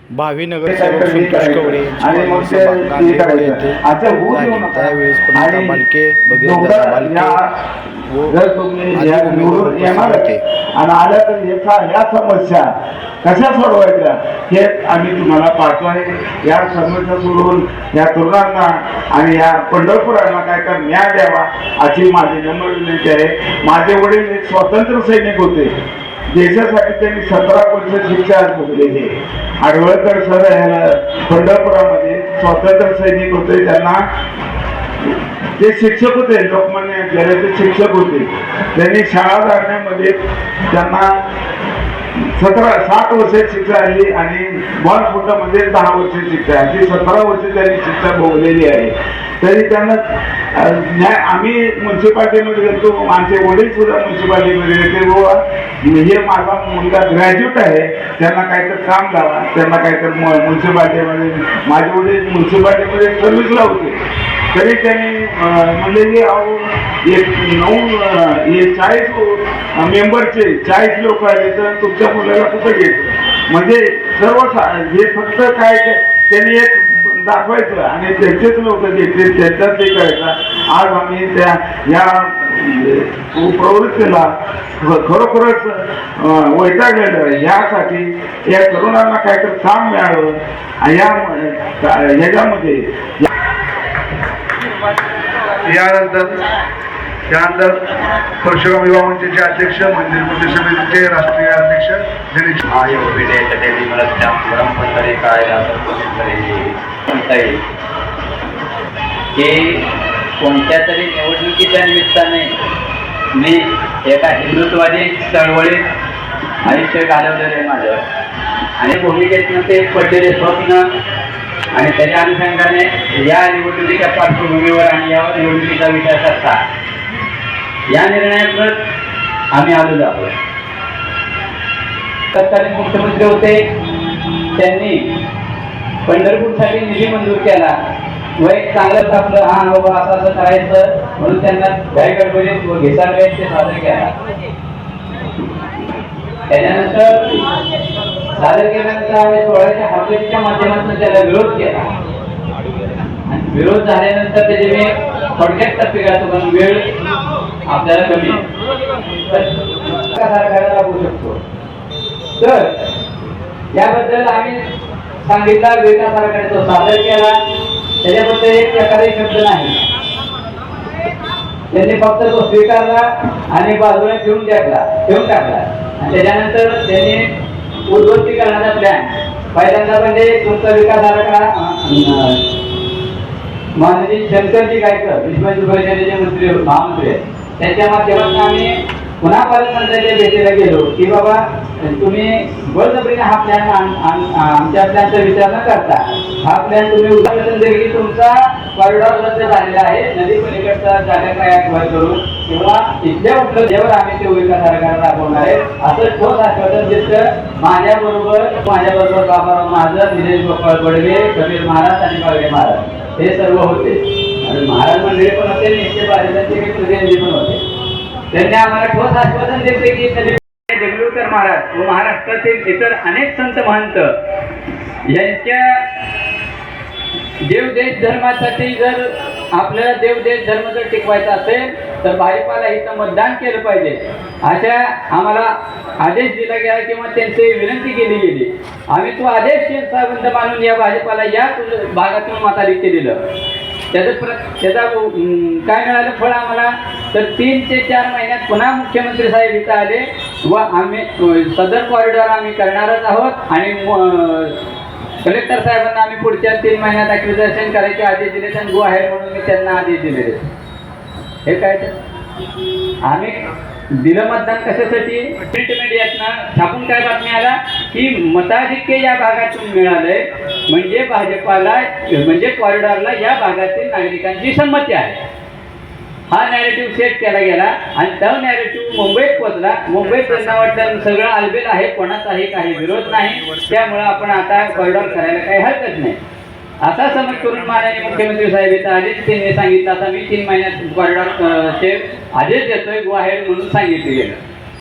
भावी नगरसेवक संतोष कवडे यांची मागणी सभा गांधीनगर येथे झाली। त्यावेळेस प्रणिता बालके, भगीरथ बालके व अनेक उमेदवार उपस्थित होते। आणि आल्या तर ह्या समस्या कशा सोडवायच्या हे आम्ही तुम्हाला पाहतो आहे। या समस्या सोडवून या तरुणांना आणि या पंढरपुरांना काय तर न्याय द्यावा अशी माझी नम्र विनंती आहे। माझे वडील एक स्वातंत्र्य सैनिक होते। देशासाठी त्यांनी 17 वर्ष शिक्षा भोगलेली आहे। आडवळकर सर ह्याला पंढरपुरामध्ये स्वातंत्र्य सैनिक होते। त्यांना ते शिक्षक होते, लोकमान्य टिळकचे शिक्षक होते। त्यांनी शाळा जाण्यामध्ये त्यांना 7 वर्ष शिक्षा आली आणि बॉलफुटामध्ये 10 वर्ष शिक्षा, अशी 17 वर्ष त्यांनी शिक्षा भोगलेली आहे। तरी त्यांना न्याय आम्ही म्युन्सिपाल्टीमध्ये गेलो, आमचे वडील सुद्धा म्युन्सिपाल्टीमध्ये गेले। हे माझा मुलगा ग्रॅज्युएट आहे, त्यांना काहीतरी काम लावा, त्यांना काहीतरी म्युन्सिपाल्टीमध्ये, माझे वडील म्युन्सिपाल्टीमध्ये सर्व्हिसला होते। तरी त्यांनी म्हणले की अहो 40 मेंबरचे 40 लोक आले तर तुमच्या मुलाला कुठं घ्यायचं, म्हणजे सर्व हे फक्त काय त्यांनी एक दाखवायचं आणि त्यांचेच लोक घेतले, त्यांच्याच ते करायचं। आज आम्ही या प्रवृत्तीला खरोखरच वैतागलेलं आहे। यासाठी या तरुणांना काहीतरी काम मिळावं ह्याच्यामध्ये। त्यानंतर परशुराम युवा मंचचे अध्यक्ष, मंदिर कृती समितीचे राष्ट्रीय अध्यक्ष गणेश कोणत्या तरी निवडणुकीच्या निमित्ताने मी एका हिंदुत्ववादी चळवळीत आयुष्य घालवलेलं आहे माझं, आणि भूमिकेतनं ते पडलेले स्वप्न आणि त्याच्या अनुषंगाने या निवडणुकीच्या पार्श्वभूमीवर आणि या निवडणुकीचा विचार करता या निर्णयाप्रत आम्ही आलो आहोत। तत्कालीन मुख्यमंत्री होते, त्यांनी पंढरपूरसाठी निधी मंजूर केला व एक चांगलंच आपलं बाबा असं करायचं म्हणून त्यांना घाई गडबडीत व घिसाळलेत ते सादर केला। त्याच्यानंतर सादर केल्यानंतर आम्ही 16च्या हाफलेटच्या माध्यमातून त्याला विरोध केला आणि विरोध झाल्यानंतर त्याचे मी थोडक्यात टप्पे घालतो, पण वेळ आपल्याला कमी लागू शकतो। तर याबद्दल आम्ही सांगितला, विकास आराखड्याचा सादर केला, त्याच्याबद्दल एक प्रकारे शब्द नाही, त्यांनी फक्त तो स्वीकारला आणि बाजूला ठेवून टाकला आणि त्याच्यानंतर त्यांनी उद्ध्वस्तीकरणाचा प्लॅन पहिल्यांदा म्हणजे तुमचा विकास आराखडा माननीय शंकरजी गायकर विश्व परिषदेचे मंत्री महामंत्री आहेत, त्यांच्या माध्यमातून आम्ही पुन्हा पालकमंत्र्यांच्या भेटीला गेलो की बाबा तुम्ही बळजबरीने हा प्लॅन आमच्या प्लॅनचा विचार न करता हा प्लॅन तुम्ही उदाहरण दिले की तुमचा कॉरिडॉर रद्द झालेला आहे, नदी पलीकडचा जागा काय ॲक्वायर करून किंवा इथल्या उपलब्धतेवर आम्ही ते विकास आराखडा राबवणार आहे असं ठोस आश्वासन दिलं। माझ्याबरोबर बाबाराव महाजन, निलेश गोपाळ बडवे, कबीर महाराज आणि बागडे महाराज हे सर्व होते आणि महाराज मंडळी पण होते, निश्चित बाधितांचे काही प्रतिनिधी पण होते। त्यांनी आम्हाला ठोस आश्वासन दिले की देगलूरकर महाराज व महाराष्ट्रातील इतर अनेक संत महंत यांच्या देवदेश धर्मासाठी जर आपल्याला देवदेश धर्म जर टिकवायचा असेल तर भाजपाला इथं मतदान केलं पाहिजे अशा आम्हाला आदेश दिला गेला किंवा त्यांची विनंती केली गेली। आम्ही तो आदेश साबंध मानून या भाजपाला या भागातून मताधिक्य दिलं। त्याचा काय मिळालं फळ आम्हाला तर 3 ते 4 महिन्यात पुन्हा मुख्यमंत्री साहेब इथं आले व आम्ही सदर कॉरिडॉर आम्ही करणारच आहोत आणि कलेक्टर साहेबांना आम्ही पुढच्या 3 महिन्यात ॲक्विजिशन करायचे आदेश दिले आणि गो आहे म्हणून मी त्यांना आदेश दिलेले। हे काय तर आम्ही दिलं मतदान कशासाठी, प्रिंट मीडियातनं छापून काय बातमी आला की मताधिक्य या भागातून मिळालंय म्हणजे भाजपाला म्हणजे कॉरिडॉरला या भागातील नागरिकांची संमती आहे। हा नॅरेटिव्ह सेट केला गेला आणि तो नॅरेटिव्ह मुंबईत पोहोचला। मुंबईत त्यांना वाटलं सगळं आलबेल आहे, कोणाचाही काही विरोध नाही, त्यामुळे आपण आता कॉरिडॉर करायला काही हरकत नाही असा समज करून माननीय मुख्यमंत्री साहेब इथं आले। त्यांनी सांगितलं आता मी 3 महिन्यात कॉरिडॉर चे आदेश देतोय, गो अहेड म्हणून सांगितले गेलं।